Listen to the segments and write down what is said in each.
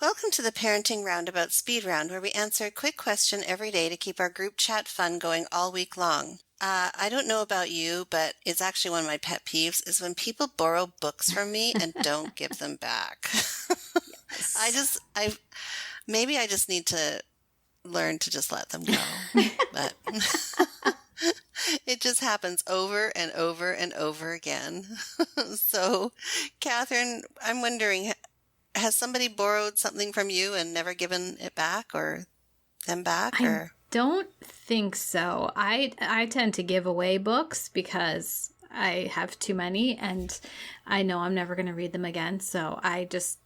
Welcome to the Parenting Roundabout Speed Round, where we answer a quick question every day to keep our group chat fun going all week long. I don't know about you, but it's actually one of my pet peeves is when people borrow books from me and don't give them back. Yes. Maybe I just need to learn to just let them go, but it just happens over and over and over again. So, Catherine, I'm wondering, has somebody borrowed something from you and never given it back or them back? I don't think so. I tend to give away books because I have too many and I know I'm never going to read them again. So I just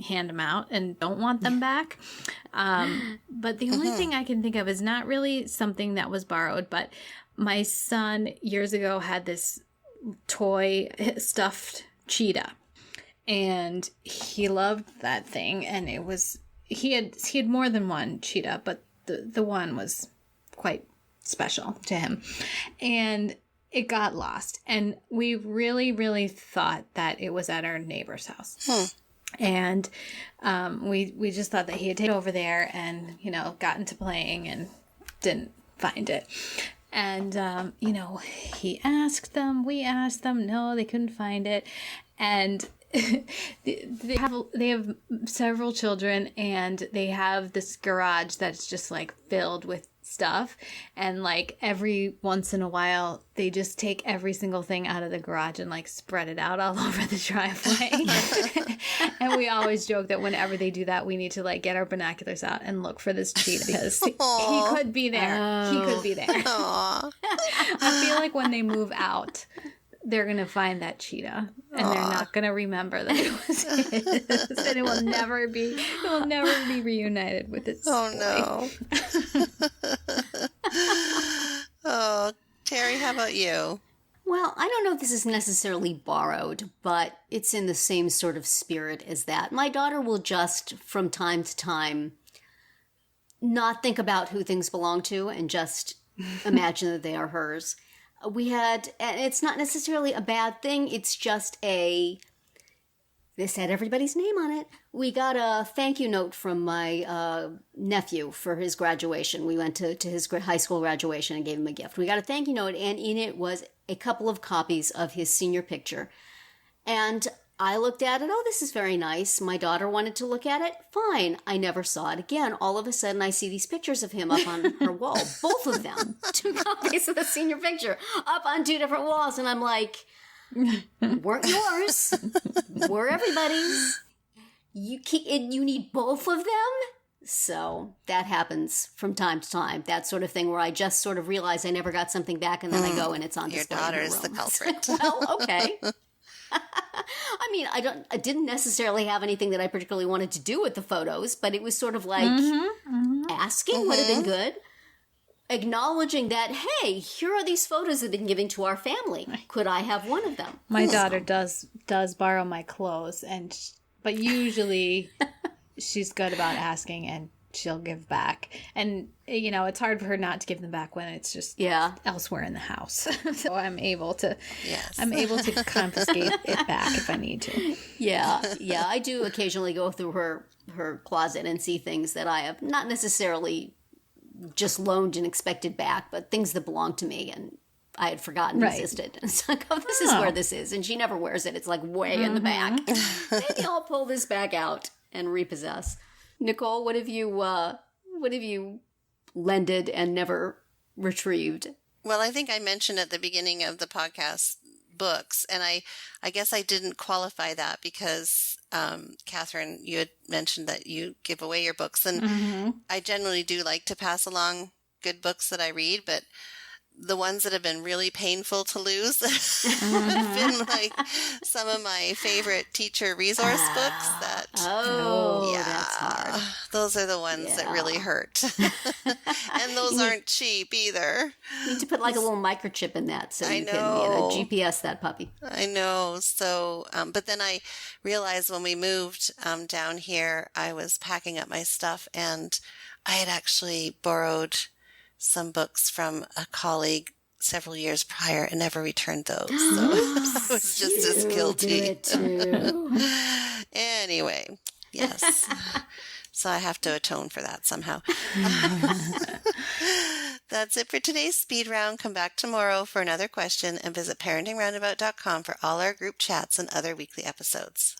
hand them out and don't want them back. But the only thing I can think of is not really something that was borrowed, but my son years ago had this toy stuffed cheetah. And he loved that thing, and he had more than one cheetah, but the one was quite special to him. And it got lost, and we really, really thought that it was at our neighbor's house. And we just thought that he had taken it over there and, got into playing and didn't find it. And, he asked them, we asked them, no, they couldn't find it. And they have several children, and they have this garage that's just like filled with stuff, and like every once in a while they just take every single thing out of the garage and like spread it out all over the driveway. And we always joke that whenever they do that, we need to like get our binoculars out and look for this cheetah because he could be there. He could be there. I feel like when they move out, they're going to find that cheetah, and they're not going to remember that it was his, and it will never be reunited with its no. Oh, Terry, how about you? Well, I don't know if this is necessarily borrowed, but it's in the same sort of spirit as that. My daughter will just, from time to time, not think about who things belong to and just imagine that they are hers. We had, and it's not necessarily a bad thing, it's just this had everybody's name on it. We got a thank you note from my nephew for his graduation. We went to his high school graduation and gave him a gift. We got a thank you note, and in it was a couple of copies of his senior picture. And I looked at it, this is very nice. My daughter wanted to look at it, fine. I never saw it again. All of a sudden, I see these pictures of him up on her wall. Both of them. 2 copies of the senior picture up on 2 different walls. And I'm like, weren't yours. We're everybody's. You need both of them? So that happens from time to time. That sort of thing where I just sort of realize I never got something back, and then I go and it's on display. Your daughter's the culprit. Well, okay. I mean, I didn't necessarily have anything that I particularly wanted to do with the photos, but it was sort of like asking would have been good. Acknowledging that, hey, here are these photos that have been given to our family. Could I have one of them? My daughter does borrow my clothes, but usually she's good about asking, and she'll give back. And, it's hard for her not to give them back when it's just elsewhere in the house. So I'm able to confiscate it back if I need to. Yeah. I do occasionally go through her closet and see things that I have not necessarily just loaned and expected back, but things that belong to me and I had forgotten existed. And it's like, this is where this is. And she never wears it. It's like way in the back. Maybe I'll pull this back out and repossess. Nicole, what have you lended and never retrieved? Well, I think I mentioned at the beginning of the podcast books, and I guess I didn't qualify that because, Catherine, you had mentioned that you give away your books, and I generally do like to pass along good books that I read, but the ones that have been really painful to lose have been like some of my favorite teacher resource books that's hard. Those are the ones that really hurt. And those aren't cheap either. You need to put like a little microchip in that so you can GPS that puppy. I know. So, but then I realized when we moved down here, I was packing up my stuff, and I had actually borrowed some books from a colleague several years prior and never returned those. So I was just as guilty. Do it too. Anyway, Yes. So I have to atone for that somehow. That's it for today's speed round. Come back tomorrow for another question and visit parentingroundabout.com for all our group chats and other weekly episodes.